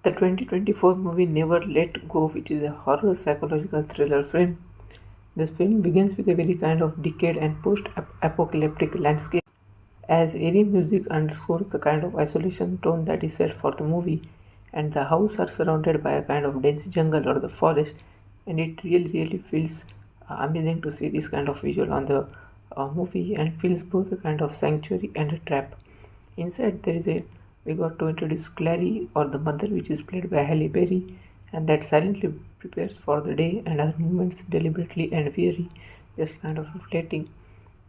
The 2024 movie Never Let Go, which is a horror psychological thriller film. This film begins with a very kind of decayed and post-apocalyptic landscape, as eerie music underscores the kind of isolation tone that is set for the movie, and the house are surrounded by a kind of dense jungle or the forest, and it really feels amazing to see this kind of visual on the movie, and feels both a kind of sanctuary and a trap. Inside there is a we got to introduce Clary or the mother, which is played by Halle Berry, and that silently prepares for the day, and her movements deliberately and weary, just kind of reflecting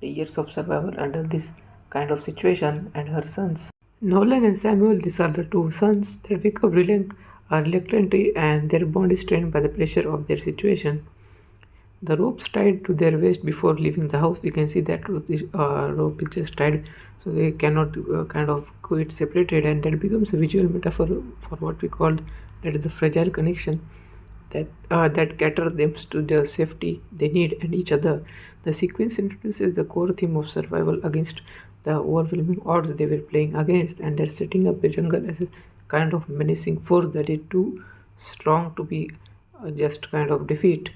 the years of survival under this kind of situation. And her sons, Nolan and Samuel, these are the two sons that wake up reluctantly, and their bond is strained by the pressure of their situation. The ropes tied to their waist before leaving the house, we can see that rope is just tied so they cannot kind of go it separated, and that becomes a visual metaphor for what we call that is the fragile connection that cater them to the safety they need and each other. The sequence introduces the core theme of survival against the overwhelming odds they were playing against, and they're setting up the jungle as a kind of menacing force that is too strong to be just kind of defeat.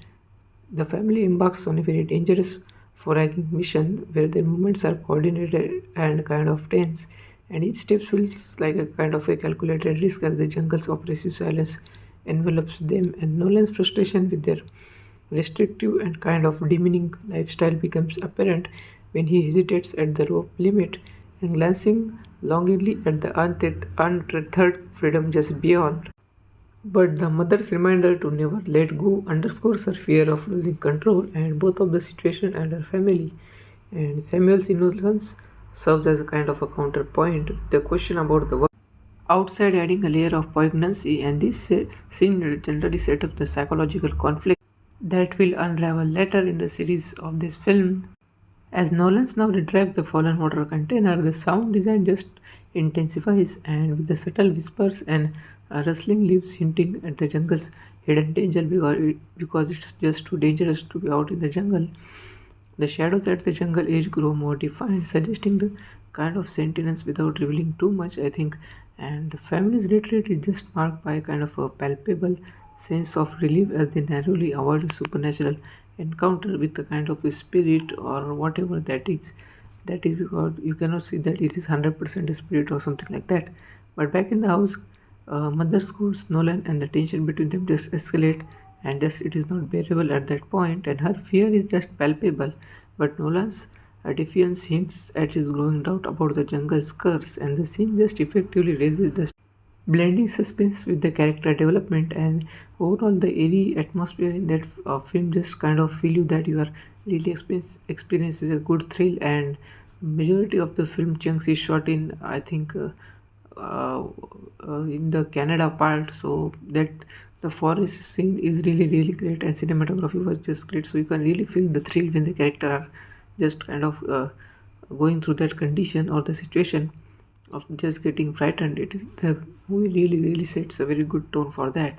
The family embarks on a very dangerous foraging mission where their movements are coordinated and kind of tense, and each step feels like a kind of a calculated risk as the jungle's oppressive silence envelops them. And Nolan's frustration with their restrictive and kind of demeaning lifestyle becomes apparent when he hesitates at the rope limit and glancing longingly at the untethered freedom just beyond. But the mother's reminder to never let go underscores her fear of losing control and both of the situation and her family. And Samuel's innocence serves as a kind of a counterpoint. The question about the world outside adding a layer of poignancy, and this scene generally set up the psychological conflict that will unravel later in the series of this film. As Nolan's now retrieves the fallen water container, the sound design just intensifies, and with the subtle whispers and rustling leaves hinting at the jungle's hidden danger because it's just too dangerous to be out in the jungle. The shadows at the jungle edge grow more defined, suggesting the kind of sentience without revealing too much, I think. And the family's retreat is just marked by a kind of a palpable sense of relief as they narrowly avoid a supernatural encounter with a kind of a spirit or whatever that is. That is because you cannot see that it is 100% a spirit or something like that. But back in the house, mother scolds Nolan, and the tension between them just escalate, and just it is not bearable at that point, and her fear is just palpable. But Nolan's defiance hints at his growing doubt about the jungle's curse, and the scene just effectively raises the blending suspense with the character development, and overall the eerie atmosphere in that film just kind of feel you that you are really experiences a good thrill. And majority of the film chunks is shot in, I think, uh, in the Canada part, so that the forest scene is really great, and cinematography was just great, so you can really feel the thrill when the character are just kind of going through that condition or the situation of just getting frightened. It is the movie really sets a very good tone for that.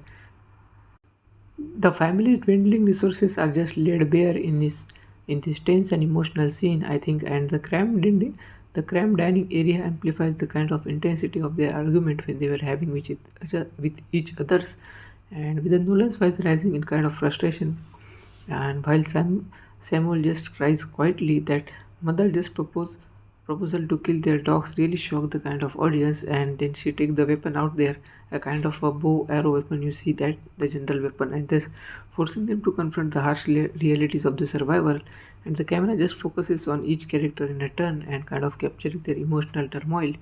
The family's dwindling resources are just laid bare in this tense and emotional scene, I think, and the cramped dining area amplifies the kind of intensity of their argument when they were having with each others, and with the Nolan's voice rising in kind of frustration, and while Samuel just cries quietly, that mother just proposal to kill their dogs really shocked the kind of audience, and then she take the weapon out there, a kind of a bow arrow weapon, you see that the general weapon, and thus forcing them to confront the harsh realities of the survival. And the camera just focuses on each character in a turn and kind of capturing their emotional turmoil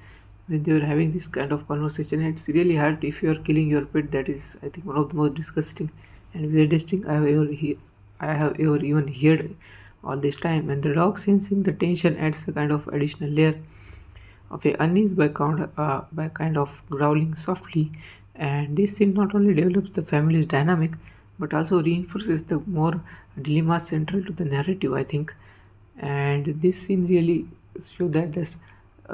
when they were having this kind of conversation. It's really hard if you are killing your pet. That is, I think, one of the most disgusting and weirdest thing I have ever even heard all this time. And the dog sensing the tension adds a kind of additional layer of a unease by kind of growling softly. And this scene not only develops the family's dynamic but also reinforces the more dilemmas central to the narrative, I think. And this scene really show that this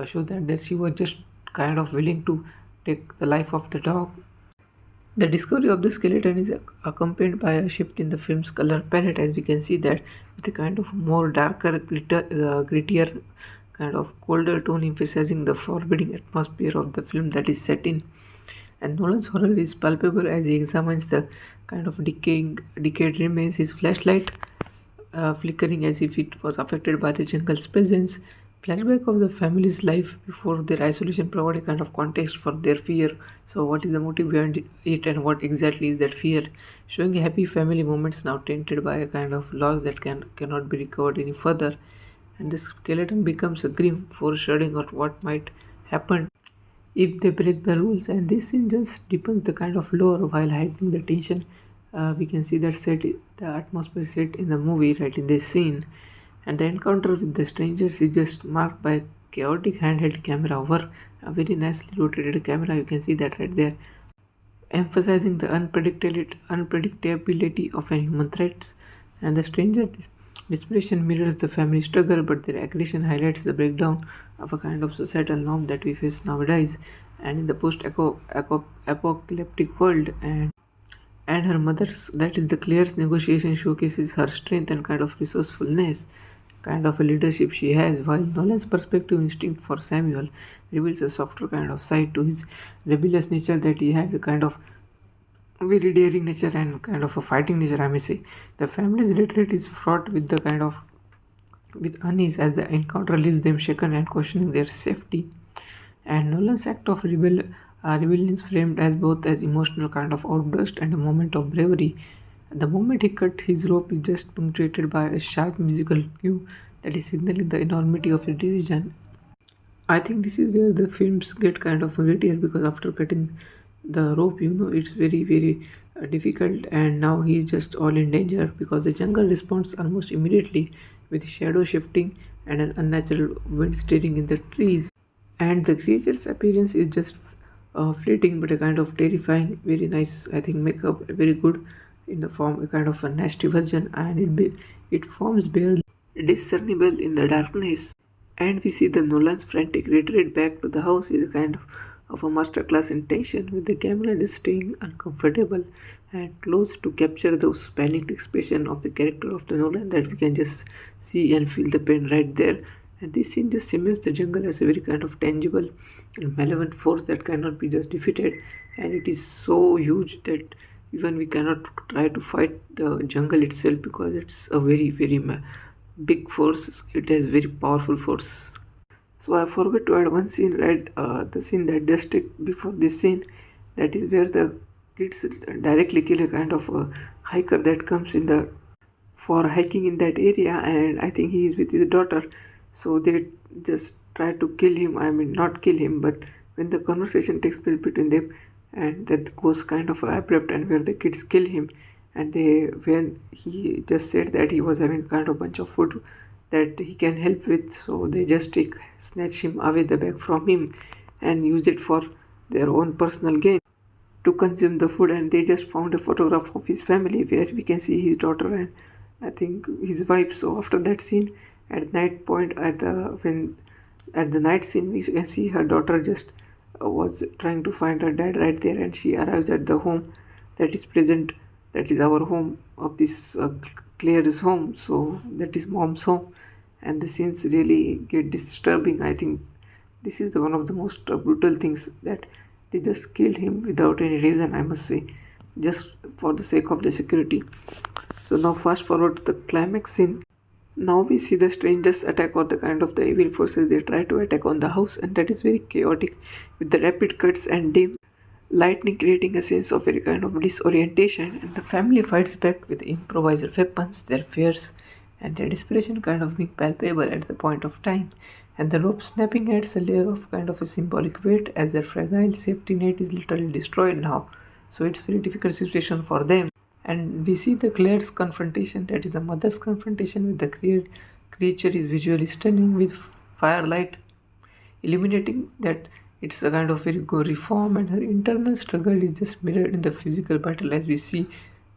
show that she was just kind of willing to take the life of the dog. The discovery of the skeleton is accompanied by a shift in the film's color palette, as we can see that with a kind of more darker, grittier, kind of colder tone, emphasizing the forbidding atmosphere of the film that is set in. And Nolan's horror is palpable as he examines the kind of decayed remains, his flashlight flickering as if it was affected by the jungle's presence. Flashback of the family's life before their isolation provide a kind of context for their fear. So, what is the motive behind it, and what exactly is that fear? Showing happy family moments now tainted by a kind of loss that cannot be recovered any further. And the skeleton becomes a grim foreshadowing of what might happen if they break the rules. And this scene just deepens the kind of lore while heightening the tension. We can see that the atmosphere set in the movie right in this scene. And the encounter with the strangers is just marked by chaotic handheld camera work, a very nicely rotated camera. You can see that right there, emphasizing the unpredictability of a human threats. And the stranger desperation mirrors the family struggle, but their aggression highlights the breakdown of a kind of societal norm that we face nowadays. And in the post-apocalyptic world, and her mother's, that is the Claire's negotiation, showcases her strength and kind of resourcefulness, kind of a leadership she has, while Nolan's perspective instinct for Samuel reveals a softer kind of side to his rebellious nature, that he has a kind of very daring nature and kind of a fighting nature, I may say. The family's retreat is fraught with the kind of with unease as the encounter leaves them shaken and questioning their safety. And Nolan's act of rebellion is framed as both as emotional kind of outburst and a moment of bravery. The moment he cut his rope is just punctuated by a sharp musical cue that is signaling the enormity of his decision. I think this is where the films get kind of grittier, because after cutting the rope, it's very difficult, and now he is just all in danger because the jungle responds almost immediately with shadow shifting and an unnatural wind stirring in the trees. And the creature's appearance is just fleeting but a kind of terrifying. Very nice, I think, makeup, very good in the form a kind of a nasty version, and it forms barely discernible in the darkness. And we see the Nolan's frantic retreat back to the house is a kind of a masterclass in tension, with the camera just staying uncomfortable and close to capture those panicked expression of the character of the Nolan, that we can just see and feel the pain right there. And this scene just cements the jungle as a very kind of tangible and malevolent force that cannot be just defeated, and it is so huge that even we cannot try to fight the jungle itself, because it's a very big force. It has very powerful force. So I forgot to add one scene, right? The scene that just before this scene, that is where the kids directly kill a kind of a hiker that comes in the for hiking in that area, and I think he is with his daughter. So they just try to kill him. I mean, not kill him, but when the conversation takes place between them, and that goes kind of abrupt, and where the kids kill him, and when he just said that he was having kind of bunch of food that he can help with, so they just snatch him away the bag from him and use it for their own personal gain to consume the food. And they just found a photograph of his family where we can see his daughter and I think his wife. So after that scene, at night point, at the night scene, we can see her daughter just was trying to find her dad right there, and she arrives at the home that is present, that is our home of this Claire's home, so that is mom's home. And the scenes really get disturbing. I think this is one of the most brutal things, that they just killed him without any reason, I must say, just for the sake of the security. So now fast forward to the climax scene. Now we see the strangers attack, or the kind of the evil forces they try to attack on the house, and that is very chaotic with the rapid cuts and dim lightning creating a sense of very kind of disorientation. And the family fights back with improvised weapons, their fears and their desperation kind of being palpable at the point of time. And the rope snapping adds a layer of kind of a symbolic weight, as their fragile safety net is literally destroyed now. So it's very difficult situation for them. And we see the Claire's confrontation, that is the mother's confrontation with the creature, is visually stunning, with firelight illuminating that it's a kind of very gory form, and her internal struggle is just mirrored in the physical battle, as we see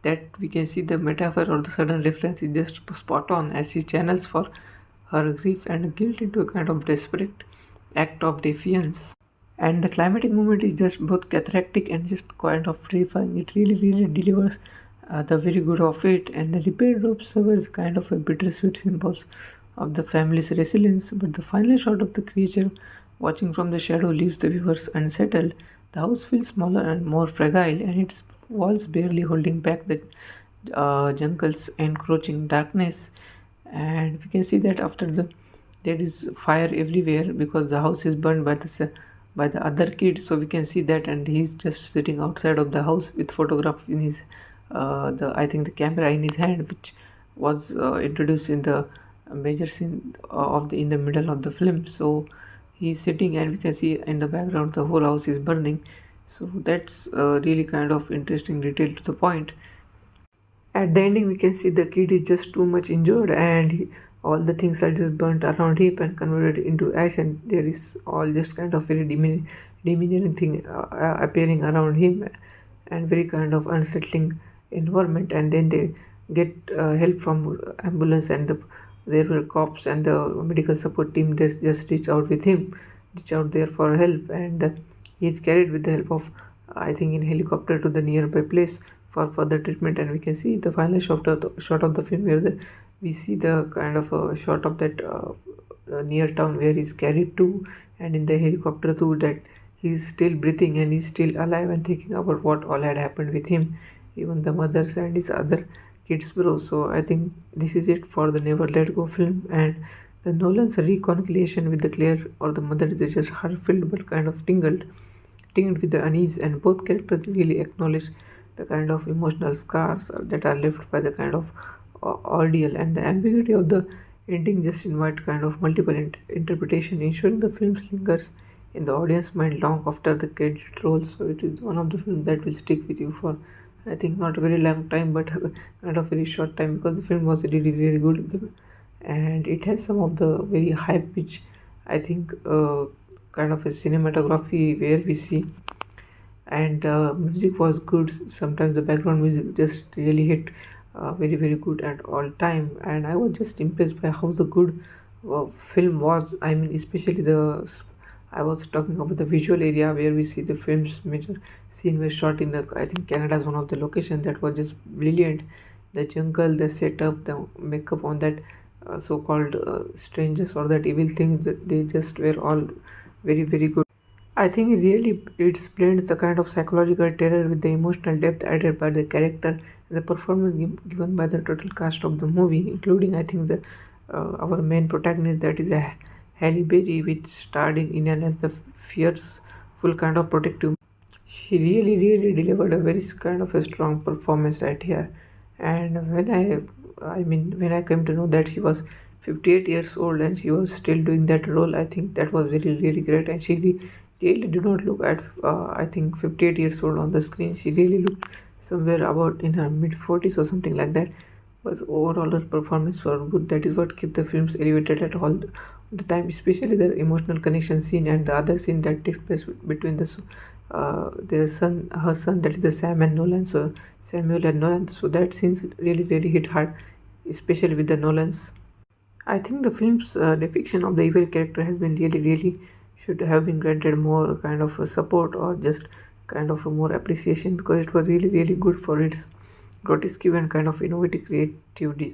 that we can see the metaphor or the sudden reference is just spot on, as she channels for her grief and guilt into a kind of desperate act of defiance. And the climatic moment is just both cathartic and just kind of terrifying. It really delivers the very good of it. And the repaired rope serves as kind of a bittersweet symbols of the family's resilience, but the final shot of the creature watching from the shadow leaves the viewers unsettled, The house feels smaller and more fragile, and its walls barely holding back the jungle's encroaching darkness. And we can see that there is fire everywhere because the house is burned by the other kid. So we can see that, and he's just sitting outside of the house with photograph in his the I think the camera in his hand, which was introduced in the major scene of the in the middle of the film. So he's sitting, and we can see in the background the whole house is burning. So that's really kind of interesting detail to the point. At the ending, we can see the kid is just too much injured, and all the things are just burnt around him and converted into ash, and there is all just kind of very demeaning thing appearing around him, and very kind of unsettling environment. And then they get help from ambulance, and there were cops and the medical support team just reach out there for help, and he is carried with the help of I think in helicopter to the nearby place for further treatment. And we can see the final shot of the film where we see the kind of a shot of that near town where he's carried to, and in the helicopter too, that he's still breathing and he's still alive and thinking about what all had happened with him, even the mothers and his other kids bro. So I think this is it for the Never Let Go film, and the Nolan's reconciliation with the Claire or the mother is just heart-filled but kind of tinged with the unease, and both characters really acknowledge the kind of emotional scars that are left by the kind of ordeal, and the ambiguity of the ending just invite kind of multiple interpretation, ensuring the film lingers in the audience mind long after the credit rolls. So it is one of the films that will stick with you for I think not a very long time, but kind of very short time, because the film was really good, and it has some of the very high pitch I think kind of a cinematography where we see, and music was good. Sometimes the background music just really hit very good at all time, and I was just impressed by how the good film was. I mean, especially I was talking about the visual area where we see the film's major scene was shot in the I think Canada is one of the locations that was just brilliant. The jungle, the setup, the makeup on that so-called strangers or that evil things, they just were all very good. I think it blends the kind of psychological terror with the emotional depth added by the character and the performance given by the total cast of the movie, including I think the our main protagonist, that is a Halle Berry, which starred in Indian as the fierce, full kind of protective. She really delivered a very kind of a strong performance right here. And when I came to know that she was 58 years old and she was still doing that role, I think that was really great. And she really did not look at I think 58 years old on the screen. She really looked somewhere about in her mid 40s or something like that. But overall her performance was good. That is what kept the films elevated at all the time, especially the emotional connection scene and the other scene that takes place between their son, her son, that is the Samuel and Nolan. So that scenes really hit hard, especially with the Nolans. I think the film's depiction of the evil character has been really should have been granted more kind of a support or just kind of a more appreciation, because it was really good for its grotesque and kind of innovative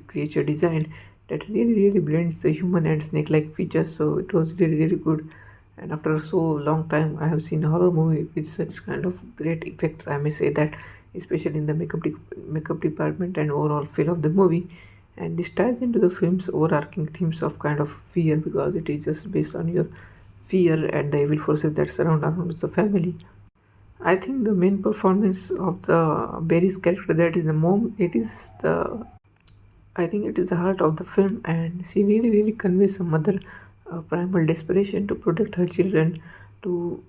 creature design that really blends the human and snake-like features. So it was really good. And after so long time, I have seen a horror movie with such kind of great effects, I may say that, especially in the makeup department and overall feel of the movie. And this ties into the film's overarching themes of kind of fear, because it is just based on your fear and the evil forces that surround around the family. I think the main performance of the Barry's character, that is the mom, I think it is the heart of the film, and she really conveys a mother primal desperation to protect her children, to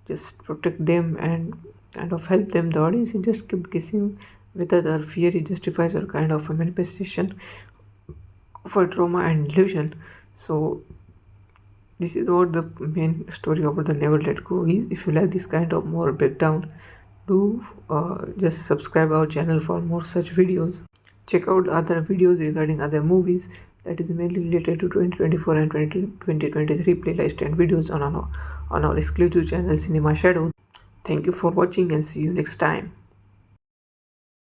just protect them and kind of help them. The audience just kept guessing whether her fear justifies or kind of a manifestation of her trauma and delusion. So this is what the main story about the Never Let Go is. If you like this kind of more breakdown, do just subscribe our channel for more such videos. Check out other videos regarding other movies that is mainly related to 2024 and 2023 playlist and videos on our exclusive channel Cinema Shadow. Thank you for watching and see you next time.